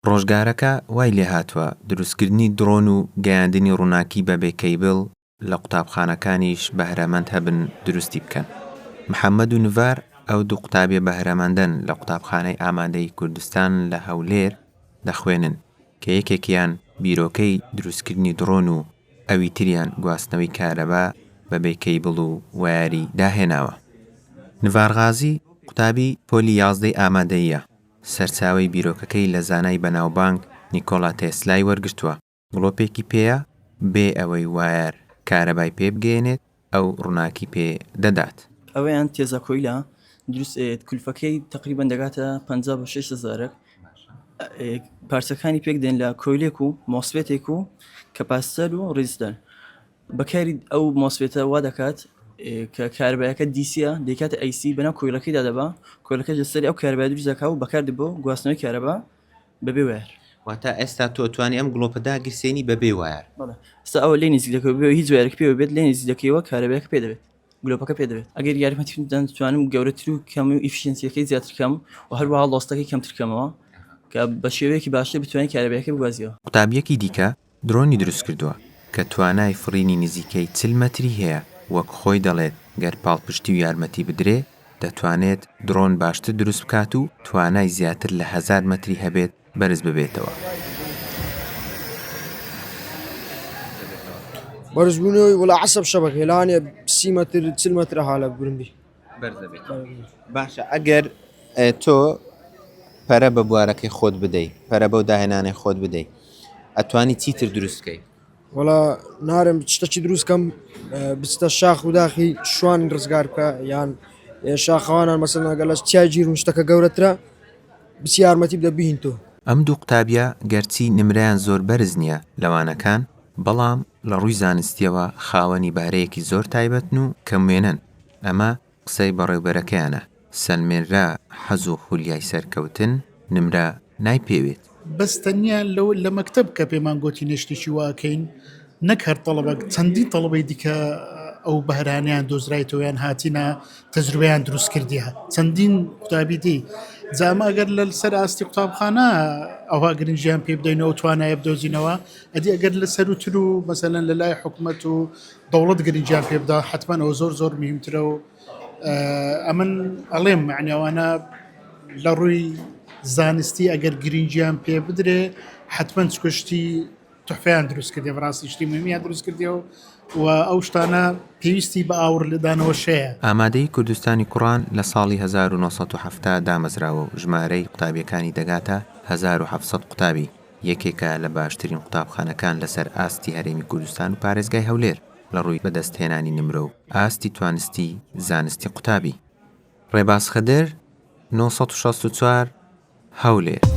ڕۆژگارەکە وای لێ هاتووە دروستکردنی درۆن و گەیاندنی ڕووناکی بەبێ کەیبڵ لە قوتابخانەکانیش بەهرەمەند هەبن دروستی بکەن. محەممەد و نڤار ئەو دوو قوتابیە بەهرەمەندن لە قوتابخانەی ئامادەی کوردستان لە هەولێر دەخوێنن کە یەکێکیان بیرۆکەی دروستکردنی درۆن و ئەوی تریان گواستنەوەی کارەبا بەبێ کەیبڵ و وایاری داهێناوە. نڤار غازی قوتابی پۆلی 11 ئامادەییە. سەرچاوەی بیرۆکەکەی لە زانای بەناوبانگ نیکۆلا تێسلای وەرگرتووە. گڵۆپێکی پێیە بێ ئەوەی وایەر کارەبای پێ بگەێنێت ئەو ڕووناکی پێ دەدات. ئەوەیان تێزە کۆیلا دروست کولفەکەی تقریبان دەگاتە 56,000 پارچەکانی پێک دێن لە کۆیلێک و مۆسفێتێک و کەپاسیتەر و ڕێزیستەر. بەکاری ئەو مۆسفێتە وا دەکات کە کارەبایەکە دیسیە دەکاتە ئەیسی بەناو کۆیلەکەیدا دەبا، کۆیلەکە لەسەری ئەو کارەبای دروست دەکات و بەکار دەبۆ گواستنەوەی کارەبا بەبێ وایەر. واتە ئێستا تۆ توانی ئەم گڵۆپەدا گرسێنی بەبێ وایەر. ئێستا ئەوە لێ نزیک دەکەوێت هیچ وایەرێک پێوە بێت لێ نزیک دەکەوە کارەبایەکە پێ دەبێت گلۆپەکە پێ دەبێت. ئەگەر یارمەتیدان توانم گەورەتر و کەم و ئیفیشنسیەکەی زیاتر کەم و هەروەها لۆستەکەی کەمتر کەمەوە کە بە شێوەیەکی باشتر بتوانین کارەبایەکە بگوازیەوە. قوتابیەکی دیکە درۆنی دروست کردووە کە توانای فڕینی نزیکەی 40 مەتری هەیە. وەک خۆی دەڵێت گەر پاڵپشتی و یارمەتی بدرێ دەتوانێت درۆن باشتر دروست بکات و توانای زیاتر لە 1000 مەتری هەبێت بەرز ببێتەوە. بەرزبوونەوەی وڵا عەسەب شەبەکە هێلانێ 30 مەتر 40 مەتر هالە برندی بەرز دەبێت. باشە ئەگەر تۆ پەرە بە بوارەکەی خۆت بدەیت، پەرە بەو داهێنانەی خۆت بدەیت، ئەتوانی چیتر دروست بکەیت؟ وڵا نارم شتێکی دروستکەم بچتە شاخ و داخی شوان ڕزگار بکە یان شاخەوانان مەسەڵەن ئەگەر لە چای گیر و شتەکە گەورەترە بچی یارمەتی بدە بهین تۆ. ئەم دوو قوتابیە گەرچی نمرەیان زۆر بەرز نییە لەوانەکان، بەڵام لە ڕووی زانستیەوە خاوەنی بارەیەکی زۆر تایبەتن و کەموێنن. ئەمە قسەی بەڕێوبەرەکەیانە. سەلمێنرا حەز و خولیای سەرکەوتن نمرە نایپێوێت. بەستەنیا لە مەکتەب کە پێمان گوتی نشتێکی واکەین نەک هەر تەڵەبەک چەندین تەڵەبەی دیکە ئەو بەهرانیان دۆزرایتەوەیان هاتینە تەجروبەیان دروست کردیە چەندین قوتابی دی جامە ئەگەر لە سەر ئاستی قوتابخانە ئەوها گرنگیان پێ بدەینەوە توانایە بدۆزینەوە ئەدی ئەگەر لە سەروتر و مەسەلەن لە لای حکوومەت و دەوڵەت گرنگیان پێ بدا حتمما ئەو زۆر مهمترە و ئەمن ئەڵێم معنیەوانە لە ڕووی زانستی ئەگەر گرنگیان پێ بدرێ حتمما چکشتی تحفیان دروست کردێ بەڕاستی شتی مهمیان دروست کردێەوە و ئەو شتانە پێویستی بە ئاور لەدانەوە شەیە. ئامادەی کوردستانی کوڕان لە ساڵی 1970 دامەزراوە و ژمارەی قوتابیەکانی دەگاتە 1700 قوتابی. یەکێکە لە باشترین قوتابخانەکان لەسەر ئاستی هەرێمی کوردستان و پارێزگای هەولێر لە ڕووی بەدەستهێنانی نمرە و ئاستی توانستی زانستی قوتابی. ڕێباز خەدر 964 هەولێر.